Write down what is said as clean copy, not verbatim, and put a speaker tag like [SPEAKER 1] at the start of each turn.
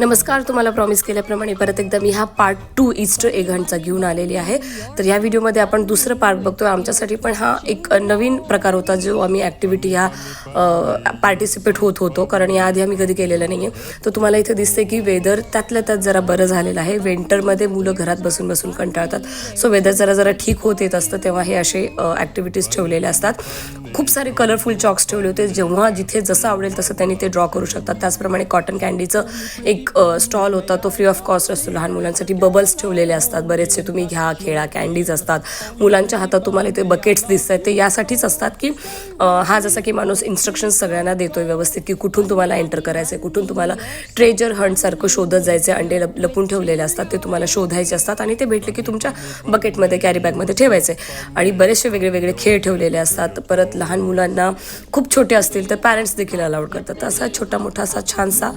[SPEAKER 1] नमस्कार. तुम्हाला प्रॉमिस केल्याप्रमाणे परत एकदा मी हा पार्ट 2 ईस्टर एग हंटचा घेऊन आलेली आहे. तर ह्या व्हिडिओमध्ये आपण दुसरं पार्ट बघतोय. आमच्यासाठी पण हा एक नवीन प्रकार होता जो आम्ही ॲक्टिव्हिटी ह्या पार्टिसिपेट होतो, कारण याआधी आम्ही कधी केलेलं नाही आहे. तर तुम्हाला इथे दिसते की वेदर त्यातल्या त्यात जरा बरं झालेलं आहे. विंटरमध्ये मुलं घरात बसून बसून कंटाळतात. सो वेदर जरा ठीक होत येत असतं तेव्हा हे असे ॲक्टिव्हिटीज ठेवलेले असतात. खूप सारे कलरफुल चॉक्स ठेवले होते. जेव्हा जिथे जसं आवडेल तसं त्यांनी ते ड्रॉ करू शकतात. त्याचप्रमाणे कॉटन कँडीचं एक स्टॉल होता, तो फ्री ऑफ कॉस्ट असतो. लहान मुलांसाठी बबल्स ठेवलेले असतात बरेचसे. तुम्ही घ्या, खेळा. कँडीज असतात. मुलांच्या हातात तुम्हाला ते बकेट्स दिसत आहेत, ते यासाठीच असतात की हा जसा की माणूस इन्स्ट्रक्शन्स सगळ्यांना देतोय व्यवस्थित की कुठून तुम्हाला एंटर करायचं आहे, कुठून तुम्हाला ट्रेजर हंटसारखं शोधत जायचं. अंडे लपून ठेवलेले असतात, ते तुम्हाला शोधायचे असतात आणि ते भेटले की तुमच्या बकेटमध्ये, कॅरी बॅगमध्ये ठेवायचे. आणि बरेचसे वेगळे खेळ ठेवलेले असतात. परत लहान मुलांना खूप छोटे असतील तर पॅरेंट्स देखील अलाउड करतात. असा छोटा मोठा असा छानसा